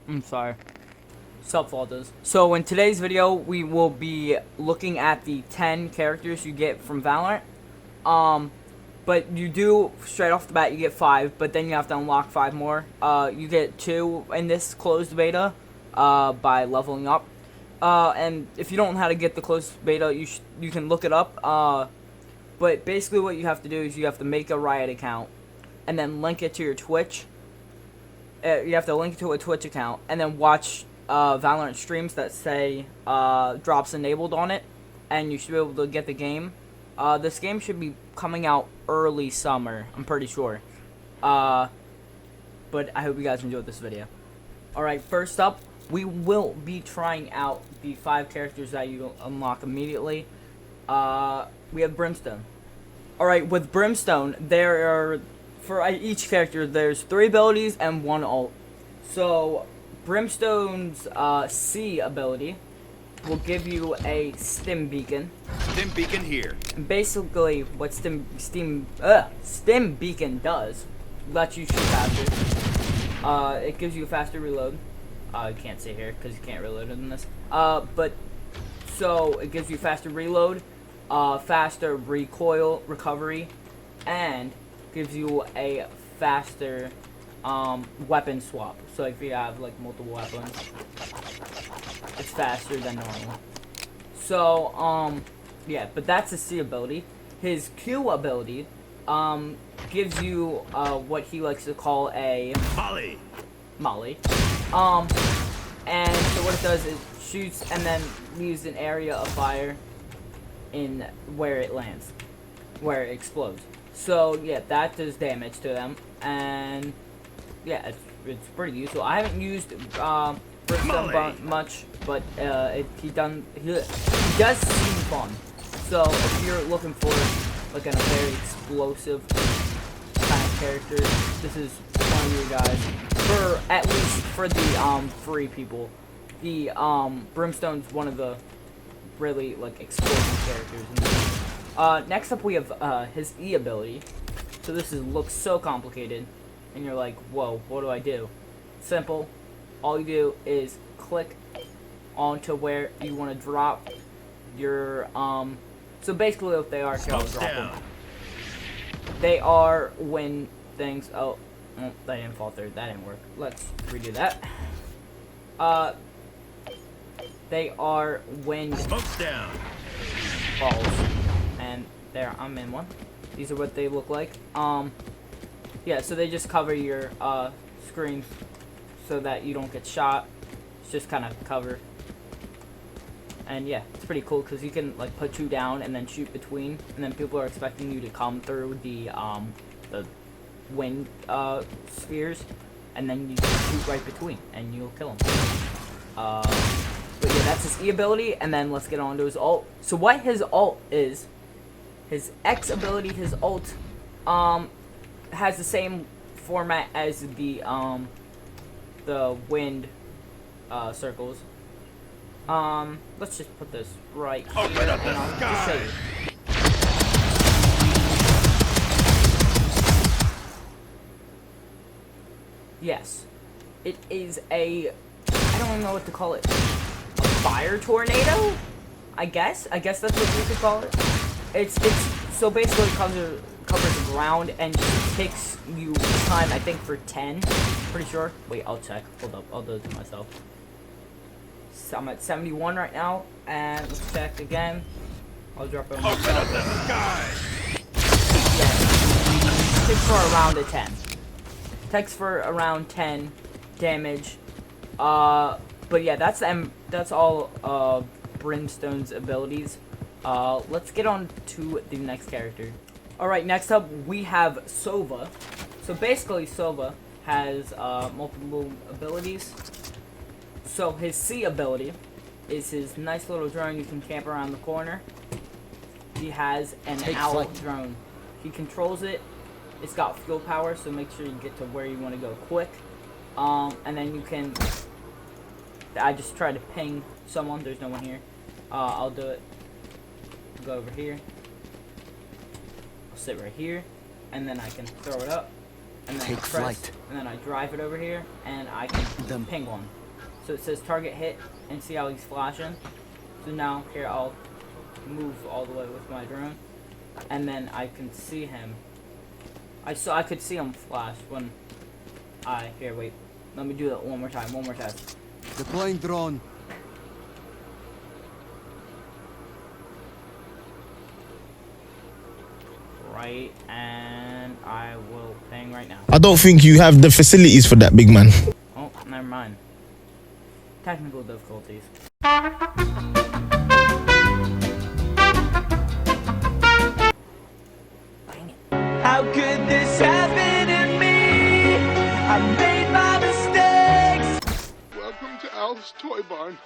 I'm sorry. Self-faulters. So in today's video, we will be looking at the 10 characters you get from Valorant. But you do, straight off the bat, you get 5, but then you have to unlock 5 more. You get 2 in this closed beta, by leveling up. And if you don't know how to get the closed beta, you can look it up. But basically what you have to do is you have to make a Riot account, and then link it to your Twitch. You have to link it to a Twitch account, and then watch Valorant streams that say drops enabled on it, and you should be able to get the game. This game should be coming out early summer, I'm pretty sure. But I hope you guys enjoyed this video. Alright, first up, we will be trying out the 5 characters that you unlock immediately. We have Brimstone. Alright, with Brimstone, there are, for each character, there's 3 abilities and 1 ult. So, Brimstone's C ability will give you a stim beacon. Stim beacon here. And basically, what stim beacon does, lets you shoot faster. It gives you a faster reload. You can't see here because you can't reload in this. But so it gives you faster reload, faster recoil recovery, and gives you a faster weapon swap. So if you have like multiple weapons, it's faster than normal. So yeah, but that's his C ability. His Q ability gives you what he likes to call a Molly. And so what it does is shoots and then leaves an area of fire in where it lands, where it explodes. So yeah, that does damage to them, and yeah, it's pretty useful. I haven't used Brimstone much, but he does seem fun. So if you're looking for like a very explosive kind of character, this is one of your guys. For at least for the free people, the Brimstone's one of the really like explosive characters in the next up we have his E ability. So this looks so complicated, and you're like, whoa, what do I do? Simple. All you do is click onto where you want to drop your so basically what they are, drop them. They are when things that didn't fall through. That didn't work. Let's redo that. They are when Smoke's down. Balls. And there, I'm in one. These are what they look like. Yeah, so they just cover your screen so that you don't get shot. It's just kind of cover. And yeah, it's pretty cool because you can like put you down and then shoot between, and then people are expecting you to come through the wind spheres, and then you shoot right between and you'll kill them. But yeah, that's his E ability, and then let's get on to his ult. So what his ult is, his X ability, his ult, has the same format as the wind circles. Let's just put this right here, Open up the and I'll sky. just show you. Yes, it is a, I don't even know what to call it, a fire tornado? I guess that's what you could call it. It's so basically it covers the ground and takes you time, I think, for 10, pretty sure. Wait, I'll check, hold up, I'll do it to myself. So I'm at 71 right now, and let's check again. I'll drop it on Open up the sky. Yeah. Takes for around a 10. Takes for around 10 damage. But yeah, that's all Brimstone's abilities. Let's get on to the next character. Alright, next up we have Soba. So basically Soba has multiple abilities. So his C ability is his nice little drone you can camp around the corner. He has an owl drone. He controls it. It's got fuel power, so make sure you get to where you want to go quick. And then you can, I just tried to ping someone, there's no one here. I'll do it. Go over here. I'll sit right here, and then I can throw it up. and then Take press, flight. and then I drive it over here, and I can ping one. So it says target hit, and see how he's flashing. So now here I'll move all the way with my drone, and then I can see him. I could see him flash when here, wait, let me do that one more time, one more test. Deploying drone. Right, and I will ping right now. I don't think you have the facilities for that, big man. Oh, never mind. Technical difficulties. Dang it. How could this happen to me? I made my mistakes. Welcome to Al's Toy Barn.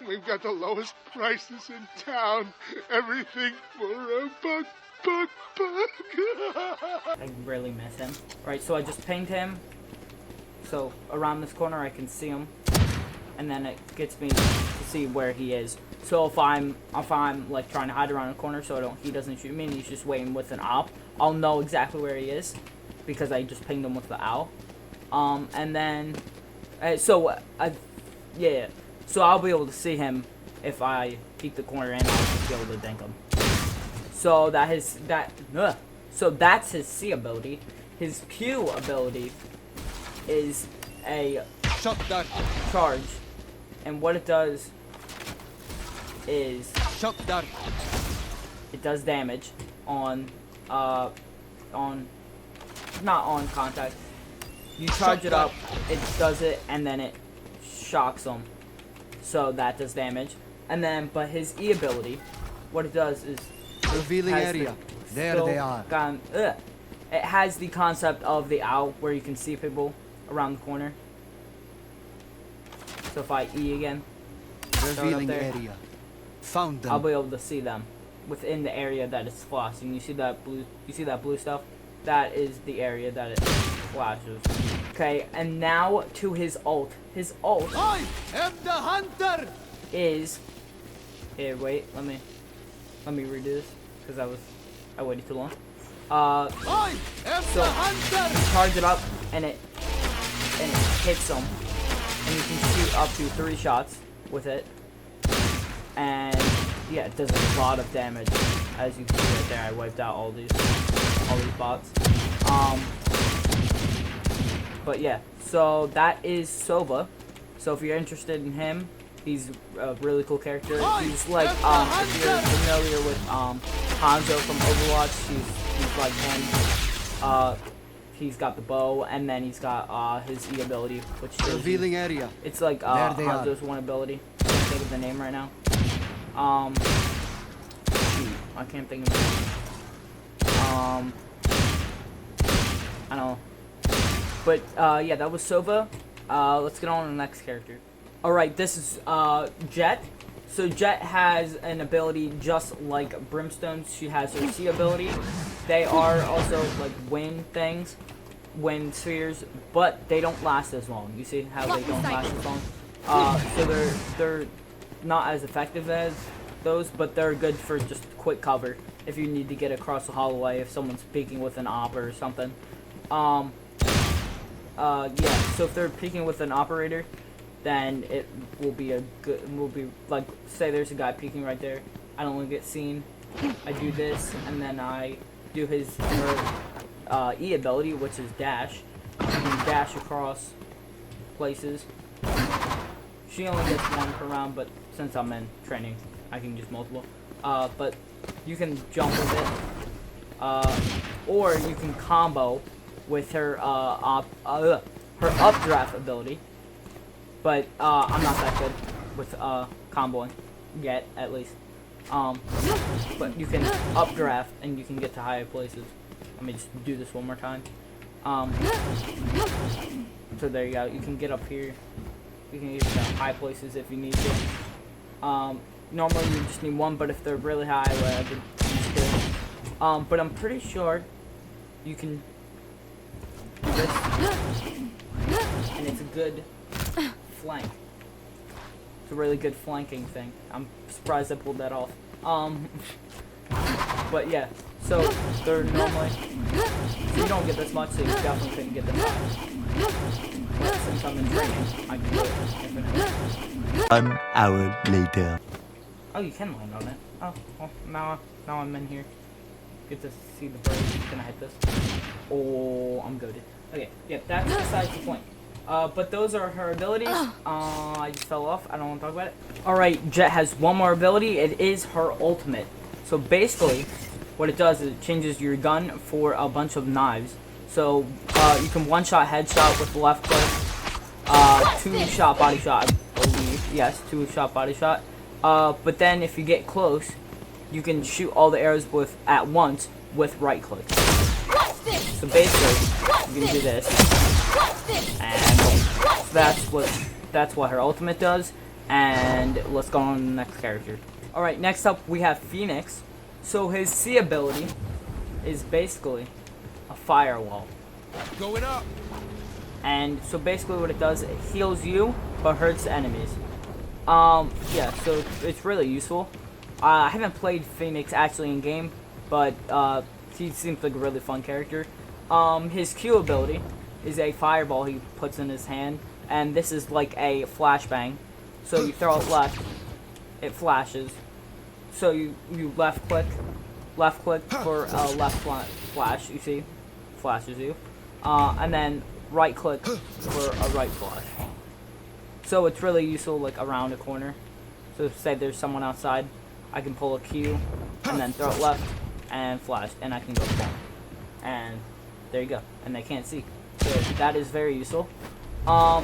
We've got the lowest prices in town. Everything for a buck. I really miss him. Right, so I just pinged him. So around this corner I can see him. And then it gets me to see where he is. So if I'm like trying to hide around a corner so he doesn't shoot me and he's just waiting with an op, I'll know exactly where he is because I just pinged him with the owl. And then so I'll be able to see him if I peek the corner and I'll just be able to dink him. So that's his C ability. His Q ability is a Shot dart. charge, and what it does is Shot dart. it does damage on not on contact. You charge it up, it does it, and then it shocks them. So that does damage. And then, but his E ability, what it does is Revealing area. There they are. It has the concept of the owl where you can see people around the corner. So if I E again, Revealing there. area. Found them. I'll be able to see them within the area that it's flashing. You see that blue? You see that blue stuff? That is the area that it flashes. Okay, and now to his ult. His ult I am the hunter. is. Here, wait. Let me redo this because I waited too long. I am So the hunter. charge it up and it hits them, and you can shoot up to 3 shots with it. And yeah, it does a lot of damage, as you can see right there. I wiped out all these bots. But yeah, so that is Soba. So if you're interested in him, he's a really cool character. He's like if you're familiar with Hanzo from Overwatch, he's like him. He's got the bow, and then he's got his E ability, which shows you. Revealing area. It's like There they are. Hanzo's one ability. I can't think of the name right now. Shoot, I can't think of it. I don't know. But yeah, that was Soba. Let's get on to the next character. Alright, this is Jet. So Jet has an ability just like Brimstone. She has her C ability. They are also like wind things, wind spheres, but they don't last as long. You see how they don't last as long? So they're not as effective as those, but they're good for just quick cover if you need to get across the hallway if someone's peeking with an op or something. Yeah, so if they're peeking with an operator, then it will be like, say there's a guy peeking right there. I don't want to get seen. I do this, and then I do her E ability, which is dash. You can dash across places. She only gets 1 per round, but since I'm in training, I can use multiple. But you can jump with it, or you can combo with her updraft ability. But I'm not that good with comboing yet, at least. But you can updraft and you can get to higher places. Let me just do this one more time. So there you go. You can get up here. You can get to high places if you need to. Normally you just need 1, but if they're really high, whatever, use 2. But I'm pretty sure you can do this, and it's a good flank. It's a really good flanking thing. I'm surprised I pulled that off. But yeah, so they're normally, you don't get this much, so you definitely couldn't get this high. But since I'm in training, I can do it infinitely. 1 hour later. Oh, you can land on it. Oh, well, now I'm in here. Get to see the bird. Can I hit this? Oh, I'm goated. Okay, yeah, that's besides the point. But those are her abilities. I just fell off. I don't want to talk about it. Alright, Jet has one more ability. It is her ultimate. So basically, what it does is it changes your gun for a bunch of knives. So, you can one-shot headshot with the left click. Two-shot body shot, I believe. Yes, two-shot body shot. But then if you get close, you can shoot all the arrows at once with right click. So basically, you can do this, and boom. So that's what her ultimate does. And let's go on to the next character. All right, next up we have Phoenix. So his C ability is basically a firewall. Going up. And so basically what it does, it heals you but hurts enemies. Yeah, so it's really useful. I haven't played Phoenix actually in game, but he seems like a really fun character. His Q ability is a fireball he puts in his hand, and this is like a flashbang. So you throw it left, it flashes. So you left click for a left flash. You see, flashes you, and then right click for a right flash. So it's really useful like around a corner. So say there's someone outside, I can pull a Q and then throw it left and flash, and I can go boom. And there you go. And they can't see. So that is very useful. So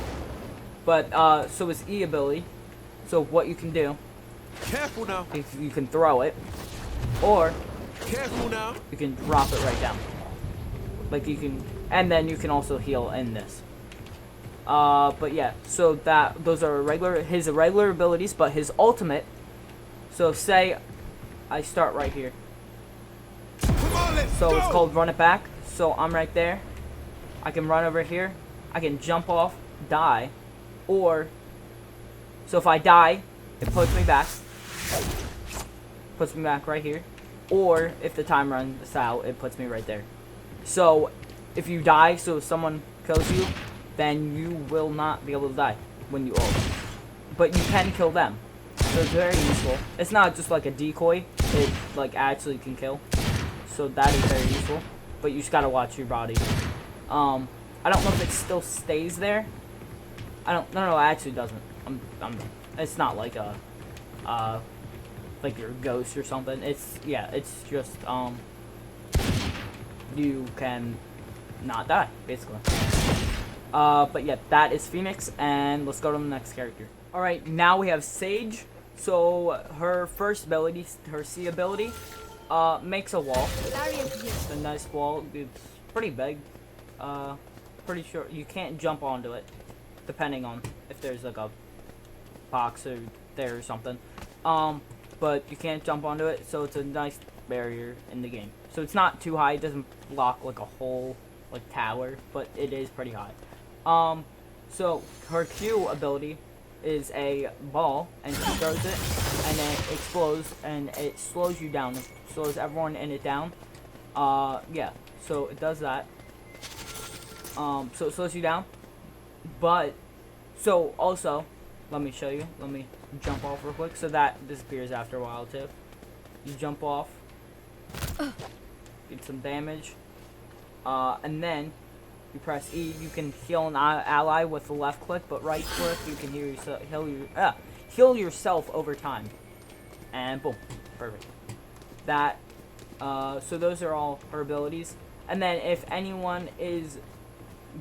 his E ability. So what you can do, Careful now. if you can throw it, or Careful now. you can drop it right down. Like you can, and then you can also heal in this. But yeah, so those are his irregular abilities, but his ultimate. So say I start right here. Come on, let's So go. it's called run it back. So I'm right there. I can run over here. I can jump off, die, or so if I die, it puts me back. Puts me back right here. Or if the time runs out, it puts me right there. So if you die, so if someone kills you, then you will not be able to die when you ult. But you can kill them. So it's very useful. It's not just like a decoy. It like actually can kill. So that is very useful. But you just gotta watch your body. I don't know if it still stays there. No, it actually doesn't. It's not like a, like your ghost or something. It's just, you can not die, basically. But yeah, that is Phoenix, and let's go to the next character. Alright, now we have Sage. So, her first ability, her C ability, makes a wall. It's a nice wall. It's pretty big. Pretty sure you can't jump onto it, depending on if there's like a box or there or something. But you can't jump onto it, so it's a nice barrier in the game. So it's not too high. It doesn't block like a whole like tower, but it is pretty high. So her Q ability is a ball, and she throws it, and then it explodes, and it slows you down. It slows everyone in it down. Yeah, so it does that. So it slows you down, but, so also, let me show you, let me jump off real quick, so that disappears after a while too. You jump off, get some damage, and then you press E. You can heal an ally with the left click, but right click you can heal yourself over time. And boom, perfect. That, so those are all her abilities. And then if anyone is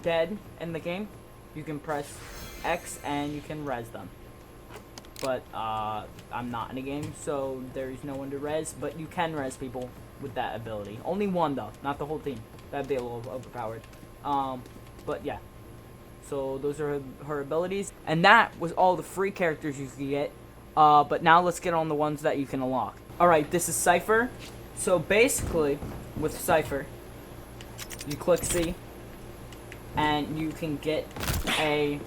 dead in the game, you can press X and you can res them. But I'm not in the game, so there's no one to res, but you can res people with that ability. Only one though, not the whole team. That'd be a little overpowered. But yeah. So those are her abilities. And that was all the free characters you could get. But now let's get on the ones that you can unlock. Alright, this is Cypher. So basically, with Cypher, you click C, and you can get a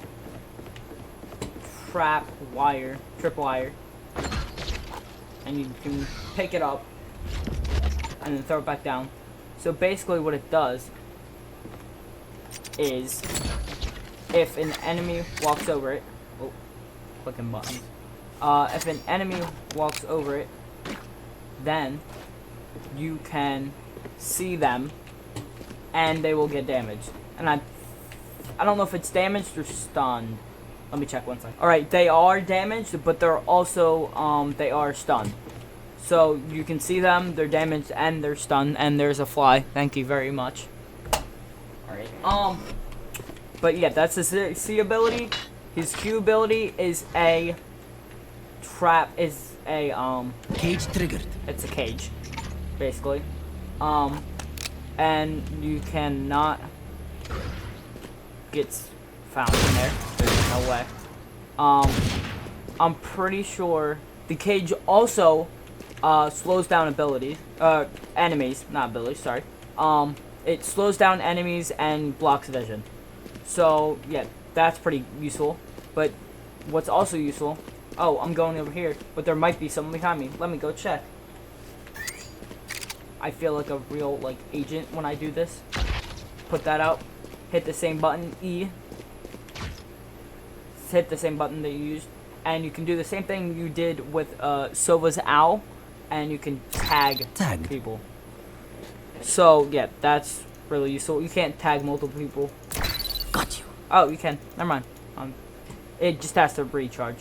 tripwire, and you can pick it up, and then throw it back down. So basically what it does is if an enemy walks over it, oh, clicking buttons. If an enemy walks over it, then you can see them and they will get damaged. And I don't know if it's damaged or stunned. Let me check one second. Alright, they are damaged, but they're also, they are stunned. So you can see them, they're damaged, and they're stunned, and there's a fly. Thank you very much. Alright, but yeah, that's his C ability. His Q ability is a trap, Cage triggered. it's a cage, basically. And you cannot get found in there. There's no way. I'm pretty sure the cage also slows down abilities, enemies, not abilities, sorry. It slows down enemies and blocks vision. So, yeah, that's pretty useful. But what's also useful, oh, I'm going over here, but there might be someone behind me. Let me go check. I feel like a real, like, agent when I do this. Put that out. Hit the same button, E. Hit the same button that you used. And you can do the same thing you did with Soba's owl. And you can tag people. So, yeah, that's really useful. You can't tag multiple people. Got you. Oh, you can. Never mind. It just has to recharge.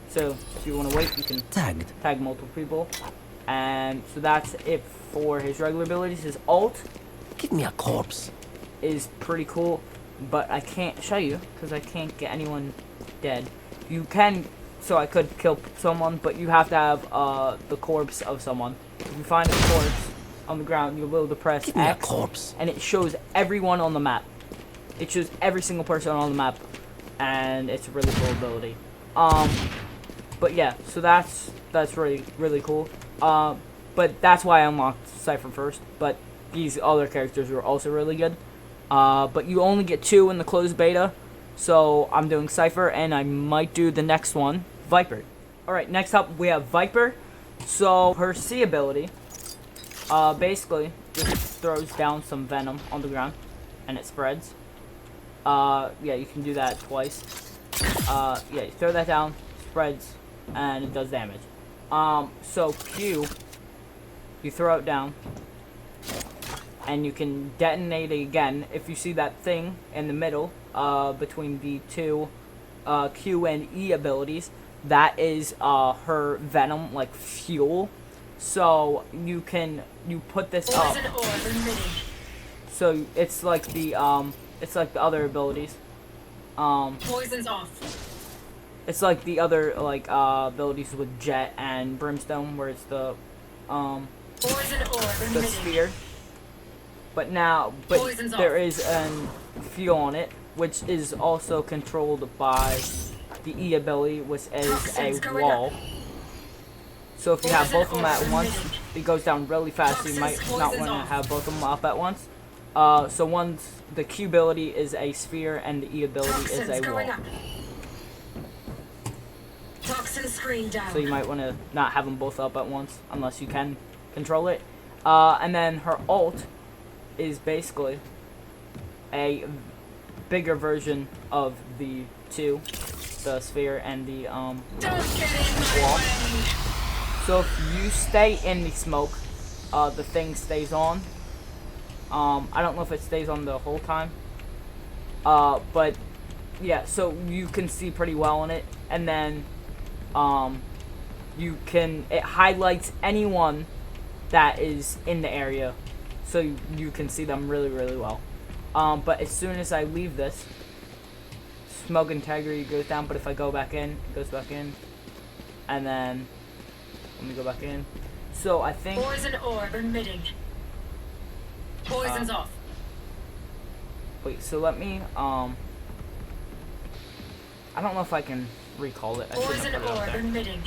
So, if you want to wait, you can tag multiple people. And so that's it for his regular abilities. His ult Give me a corpse. is pretty cool, but I can't show you because I can't get anyone dead. You can, so I could kill someone, but you have to have the corpse of someone. If you find a corpse on the ground, you'll be able to press Give me a X, corpse. and it shows everyone on the map. It shows every single person on the map, and it's a really cool ability. But yeah, so that's really cool. But that's why I unlocked Cypher first. But these other characters are also really good. But you only get 2 in the closed beta. So I'm doing Cypher, and I might do the next one, Viper. Alright, next up we have Viper. So her C ability, basically just throws down some venom on the ground, and it spreads. Yeah, you can do that twice. Yeah, you throw that down, spreads, and it does damage. So Q, you throw it down, and you can detonate it again if you see that thing in the middle, between the two, Q and E abilities. That is, her venom, like, fuel. So, you put this up. So, it's like the other abilities. Poison's off. It's like the other, like, abilities with Jet and Brimstone, where it's the sphere. But there is an fuel on it, which is also controlled by the E ability, which is a wall. So if you have both of them at once, it goes down really fast, so you might not want to have both of them up at once. So the Q ability is a sphere, and the E ability is a wall. So you might want to not have them both up at once, unless you can control it. And then her ult is basically a bigger version of the two, the sphere and the wall. So if you stay in the smoke, the thing stays on. I don't know if it stays on the whole time. But yeah, so you can see pretty well in it, and then it highlights anyone that is in the area, so you can see them really, really well. But as soon as I leave this, smoke integrity goes down, but if I go back in, it goes back in, and then let me go back in. So I think Poison orb emitting. Poison's off. Wait, so let me I don't know if I can recall it. Poison orb emitting.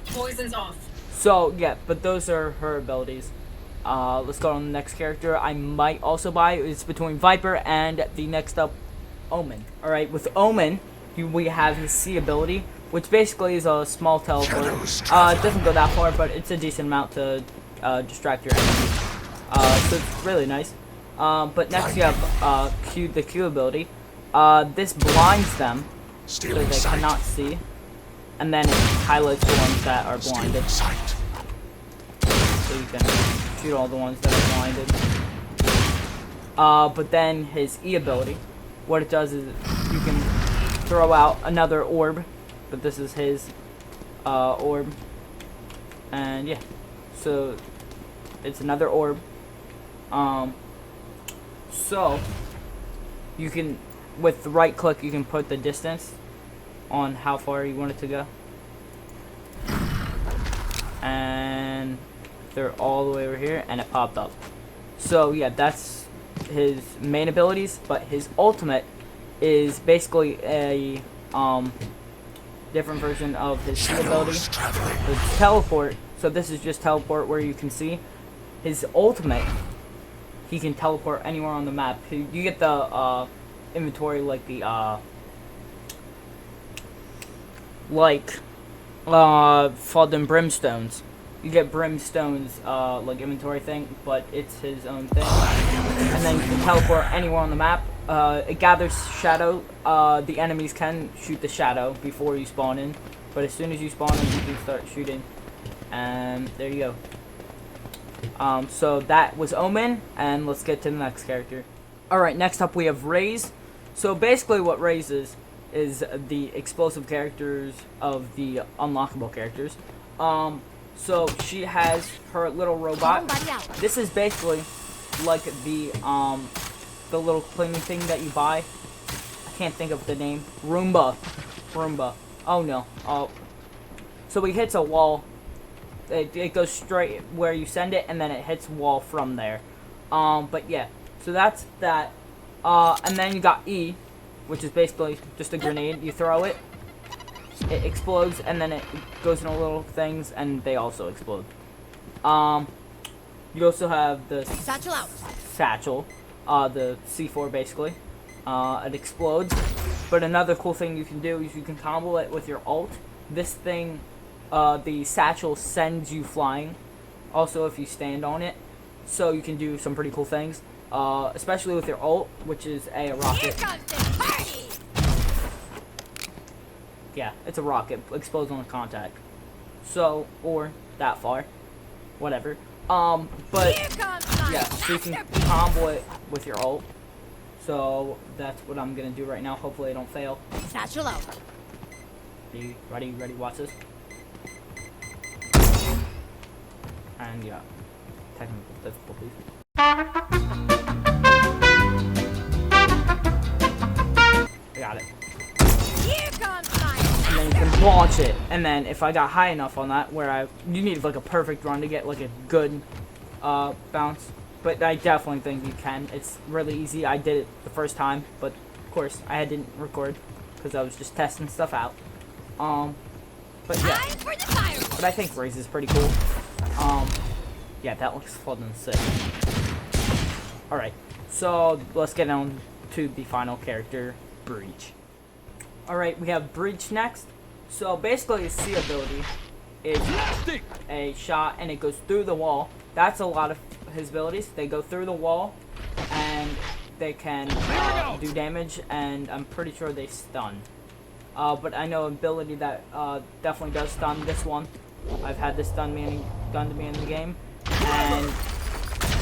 Poison's off. So yeah, but those are her abilities. Let's go on to the next character. I might also buy. It's between Viper and the next up, Omen. Alright, with Omen, we have his C ability, which basically is a small teleport. It doesn't go that far, but it's a decent amount to distract your enemies. So it's really nice. But next you have the Q ability. This blinds them, so they cannot see, and then it highlights the ones that are blinded. So you can shoot all the ones that are blinded. But then his E ability, what it does is you can throw out another orb, but this is his orb, and yeah, so it's another orb. So you can, with the right click, you can put the distance on how far you want it to go, and they're all the way over here, and it popped up. So yeah, that's his main abilities, but his ultimate is basically a different version of his ability. It's teleport. So this is just teleport, where you can see his ultimate. He can teleport anywhere on the map. You get the inventory like the Fallen Brimstones. You get Brimstone's like inventory thing, but it's his own thing. And then you can teleport anywhere on the map. It gathers shadow. The enemies can shoot the shadow before you spawn in, but as soon as you spawn in, you can start shooting. And there you go. So that was Omen, and let's get to the next character. Alright, next up we have Raze. So basically what Raze is the explosive characters of the unlockable characters. So she has her little robot. This is basically like the little cleaning thing that you buy. I can't think of the name. Roomba. Oh no. So it hits a wall. It goes straight where you send it, and then it hits wall from there. But yeah, so that's that. And then you got E, which is basically just a grenade. You throw it, it explodes, and then it goes into little things, and they also explode. You also have the satchel, the C4 basically. It explodes. But another cool thing you can do is you can combo it with your ult. This thing, the satchel sends you flying, also if you stand on it, so you can do some pretty cool things, especially with your ult, which is a rocket. Yeah, it's a rocket, explodes on contact, so, or that far, whatever. But yeah, so you can combo it with your ult, so that's what I'm gonna do right now. Hopefully I don't fail. Satchel out. Ready, watch this. And yeah, technical difficulties. I got it. Here comes fire. And then you can launch it. And then if I got high enough on that, where you need like a perfect run to get like a good bounce. But I definitely think you can. It's really easy. I did it the first time, but of course I didn't record because I was just testing stuff out. But yeah. But I think Raze is pretty cool. Yeah, that looks fun and sick. Alright, so let's get on to the final character, Breach. Alright, we have Breach next. So basically his C ability is a shot, and it goes through the wall. That's a lot of his abilities. They go through the wall, and they can do damage, and I'm pretty sure they stun. But I know an ability that definitely does stun. This one, I've had this done to me in the game, and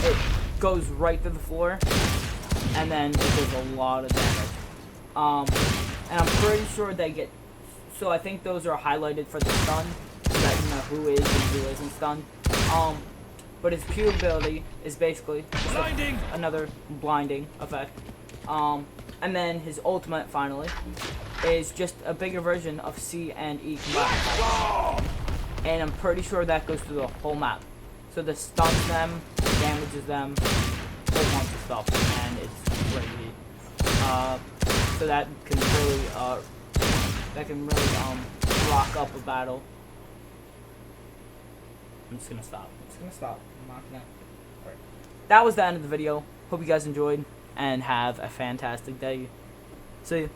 it goes right through the floor, and then it does a lot of damage. And I'm pretty sure they get. So I think those are highlighted for the stun, so that you know who is and who isn't stunned. But his Q ability is basically another blinding effect. And then his ultimate, finally, is just a bigger version of C and E combined. And I'm pretty sure that goes through the whole map. So this stuns them, damages them, whole bunch of stuff, and it's crazy. So that can really rock up a battle. I'm just gonna stop. I'm not gonna. Alright. That was the end of the video. Hope you guys enjoyed and have a fantastic day. See ya.